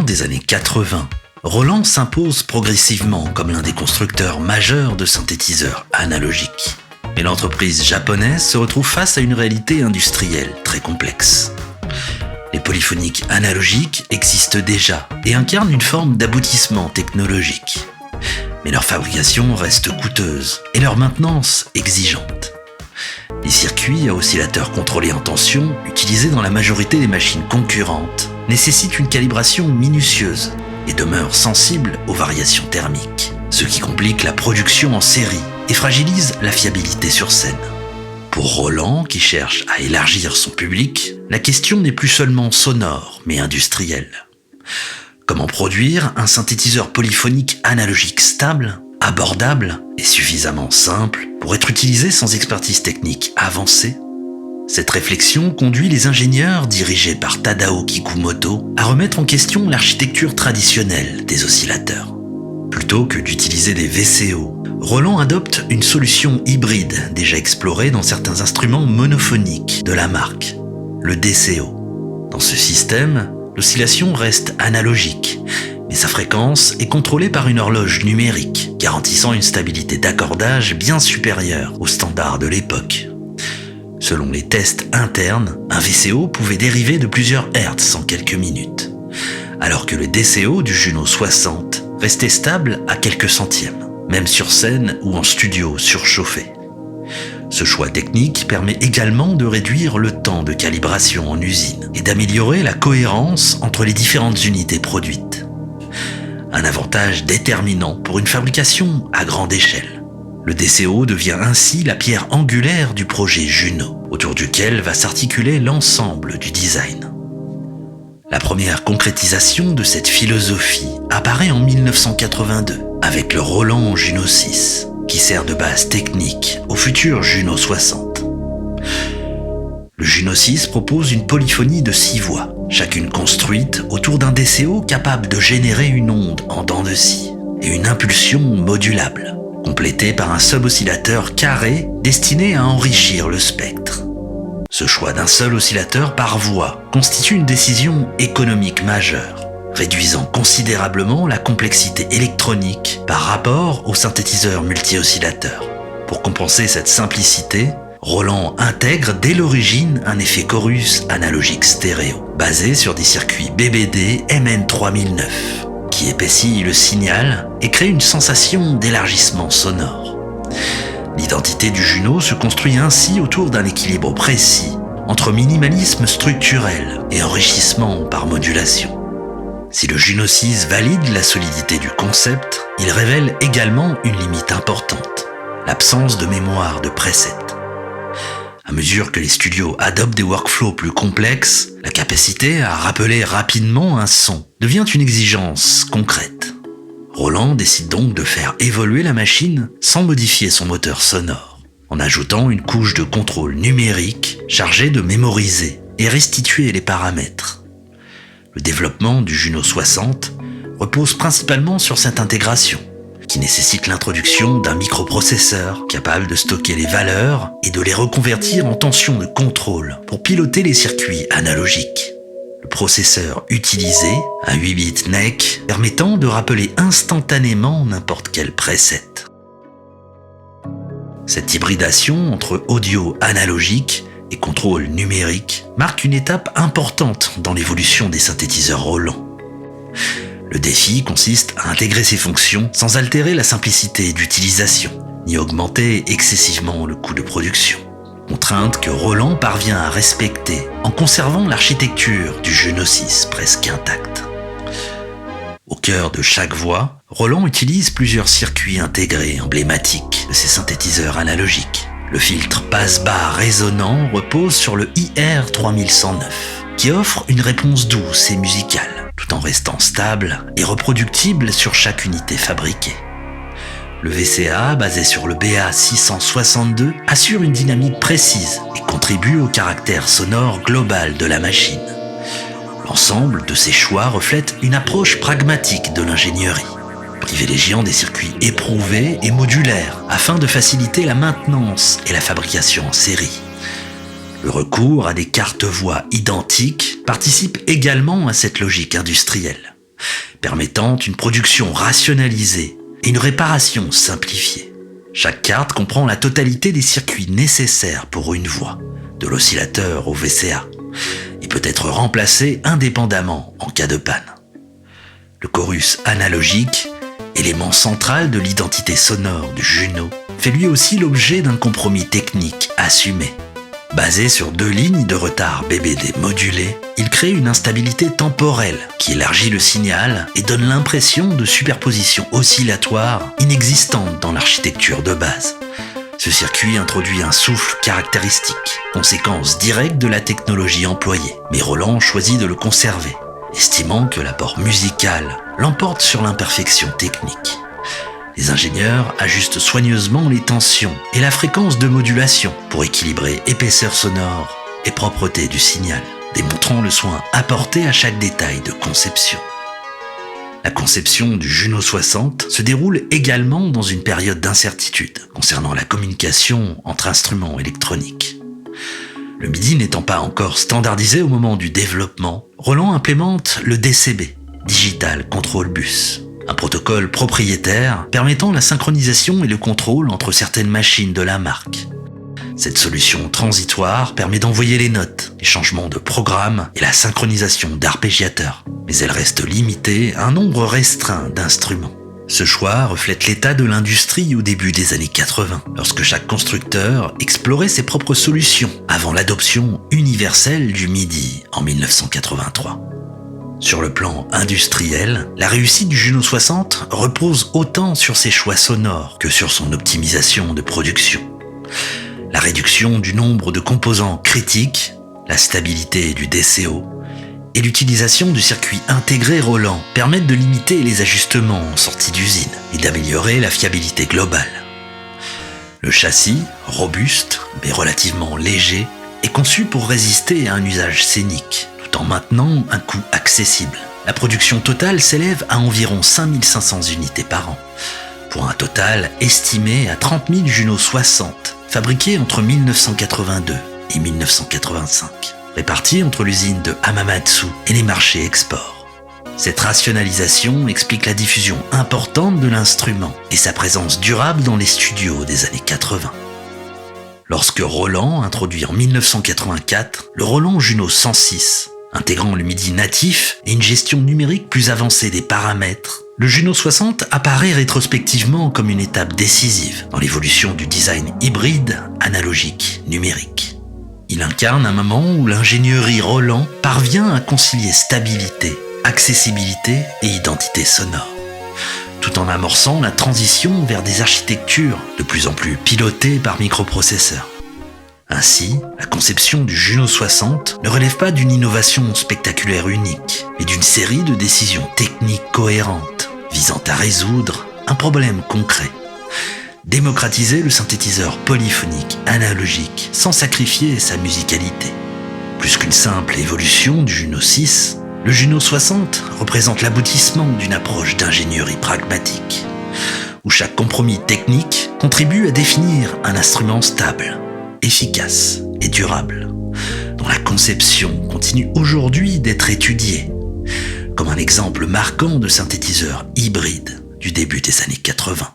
des années 80, Roland s'impose progressivement comme l'un des constructeurs majeurs de synthétiseurs analogiques. Mais l'entreprise japonaise se retrouve face à une réalité industrielle très complexe. Les polyphoniques analogiques existent déjà et incarnent une forme d'aboutissement technologique. Mais leur fabrication reste coûteuse et leur maintenance exigeante. Les circuits à oscillateurs contrôlés en tension, utilisés dans la majorité des machines concurrentes, nécessitent une calibration minutieuse et demeurent sensibles aux variations thermiques, ce qui complique la production en série et fragilise la fiabilité sur scène. Pour Roland, qui cherche à élargir son public, la question n'est plus seulement sonore, mais industrielle. Comment produire un synthétiseur polyphonique analogique stable, abordable et suffisamment simple pour être utilisé sans expertise technique avancée? Cette réflexion conduit les ingénieurs dirigés par Tadao Kikumoto à remettre en question l'architecture traditionnelle des oscillateurs. Plutôt que d'utiliser des VCO, Roland adopte une solution hybride déjà explorée dans certains instruments monophoniques de la marque, le DCO. Dans ce système, l'oscillation reste analogique, mais sa fréquence est contrôlée par une horloge numérique, garantissant une stabilité d'accordage bien supérieure aux standards de l'époque. Selon les tests internes, un VCO pouvait dériver de plusieurs hertz en quelques minutes, alors que le DCO du Juno 60 restait stable à quelques centièmes, même sur scène ou en studio surchauffé. Ce choix technique permet également de réduire le temps de calibration en usine et d'améliorer la cohérence entre les différentes unités produites. Un avantage déterminant pour une fabrication à grande échelle. Le DCO devient ainsi la pierre angulaire du projet Juno, autour duquel va s'articuler l'ensemble du design. La première concrétisation de cette philosophie apparaît en 1982 avec le Roland Juno 6, qui sert de base technique au futur Juno 60. Le Juno 6 propose une polyphonie de 6 voix, chacune construite autour d'un DCO capable de générer une onde en dents de scie et une impulsion modulable, complétée par un sub-oscillateur carré destiné à enrichir le spectre. Ce choix d'un seul oscillateur par voix constitue une décision économique majeure, réduisant considérablement la complexité électronique par rapport aux synthétiseurs multi-oscillateurs. Pour compenser cette simplicité, Roland intègre dès l'origine un effet chorus analogique stéréo, basé sur des circuits BBD MN3009, qui épaissit le signal et crée une sensation d'élargissement sonore. L'identité du Juno se construit ainsi autour d'un équilibre précis entre minimalisme structurel et enrichissement par modulation. Si le Juno 6 valide la solidité du concept, il révèle également une limite importante, l'absence de mémoire de preset. À mesure que les studios adoptent des workflows plus complexes, la capacité à rappeler rapidement un son devient une exigence concrète. Roland décide donc de faire évoluer la machine sans modifier son moteur sonore, en ajoutant une couche de contrôle numérique chargée de mémoriser et restituer les paramètres. Le développement du Juno 60 repose principalement sur cette intégration, qui nécessite l'introduction d'un microprocesseur capable de stocker les valeurs et de les reconvertir en tension de contrôle pour piloter les circuits analogiques. Le processeur utilisé, un 8 bits NEC, permettant de rappeler instantanément n'importe quel preset. Cette hybridation entre audio analogique et contrôle numérique marque une étape importante dans l'évolution des synthétiseurs Roland. Le défi consiste à intégrer ces fonctions sans altérer la simplicité d'utilisation, ni augmenter excessivement le coût de production. Contrainte que Roland parvient à respecter en conservant l'architecture du Juno 6 presque intacte. Au cœur de chaque voix, Roland utilise plusieurs circuits intégrés emblématiques de ses synthétiseurs analogiques. Le filtre passe-bas résonnant repose sur le IR3109, qui offre une réponse douce et musicale, tout en restant stable et reproductible sur chaque unité fabriquée. Le VCA, basé sur le BA662, assure une dynamique précise et contribue au caractère sonore global de la machine. L'ensemble de ces choix reflète une approche pragmatique de l'ingénierie, privilégiant des circuits éprouvés et modulaires afin de faciliter la maintenance et la fabrication en série. Le recours à des cartes voix identiques participe également à cette logique industrielle, permettant une production rationalisée et une réparation simplifiée. Chaque carte comprend la totalité des circuits nécessaires pour une voix, de l'oscillateur au VCA, et peut être remplacée indépendamment en cas de panne. Le chorus analogique, élément central de l'identité sonore du Juno, fait lui aussi l'objet d'un compromis technique assumé. Basé sur 2 lignes de retard BBD modulées, il crée une instabilité temporelle qui élargit le signal et donne l'impression de superposition oscillatoire inexistante dans l'architecture de base. Ce circuit introduit un souffle caractéristique, conséquence directe de la technologie employée, mais Roland choisit de le conserver, estimant que l'apport musical l'emporte sur l'imperfection technique. Les ingénieurs ajustent soigneusement les tensions et la fréquence de modulation pour équilibrer épaisseur sonore et propreté du signal, démontrant le soin apporté à chaque détail de conception. La conception du Juno 60 se déroule également dans une période d'incertitude concernant la communication entre instruments électroniques. Le MIDI n'étant pas encore standardisé au moment du développement, Roland implémente le DCB, Digital Control Bus, un protocole propriétaire permettant la synchronisation et le contrôle entre certaines machines de la marque. Cette solution transitoire permet d'envoyer les notes, les changements de programme et la synchronisation d'arpégiateurs, mais elle reste limitée à un nombre restreint d'instruments. Ce choix reflète l'état de l'industrie au début des années 80, lorsque chaque constructeur explorait ses propres solutions avant l'adoption universelle du MIDI en 1983. Sur le plan industriel, la réussite du Juno 60 repose autant sur ses choix sonores que sur son optimisation de production. La réduction du nombre de composants critiques, la stabilité du DCO et l'utilisation du circuit intégré Roland permettent de limiter les ajustements en sortie d'usine et d'améliorer la fiabilité globale. Le châssis, robuste mais relativement léger, est conçu pour résister à un usage scénique, tout en maintenant un coût accessible. La production totale s'élève à environ 5500 unités par an, pour un total estimé à 30 000 Juno 60, fabriqués entre 1982 et 1985, répartis entre l'usine de Hamamatsu et les marchés export. Cette rationalisation explique la diffusion importante de l'instrument et sa présence durable dans les studios des années 80. Lorsque Roland introduit en 1984 le Roland Juno 106, intégrant le MIDI natif et une gestion numérique plus avancée des paramètres, le Juno 60 apparaît rétrospectivement comme une étape décisive dans l'évolution du design hybride analogique numérique. Il incarne un moment où l'ingénierie Roland parvient à concilier stabilité, accessibilité et identité sonore, tout en amorçant la transition vers des architectures de plus en plus pilotées par microprocesseurs. Ainsi, la conception du Juno 60 ne relève pas d'une innovation spectaculaire unique, mais d'une série de décisions techniques cohérentes visant à résoudre un problème concret. Démocratiser le synthétiseur polyphonique analogique sans sacrifier sa musicalité. Plus qu'une simple évolution du Juno 6, le Juno 60 représente l'aboutissement d'une approche d'ingénierie pragmatique, où chaque compromis technique contribue à définir un instrument stable, efficace et durable, dont la conception continue aujourd'hui d'être étudiée, comme un exemple marquant de synthétiseur hybride du début des années 80.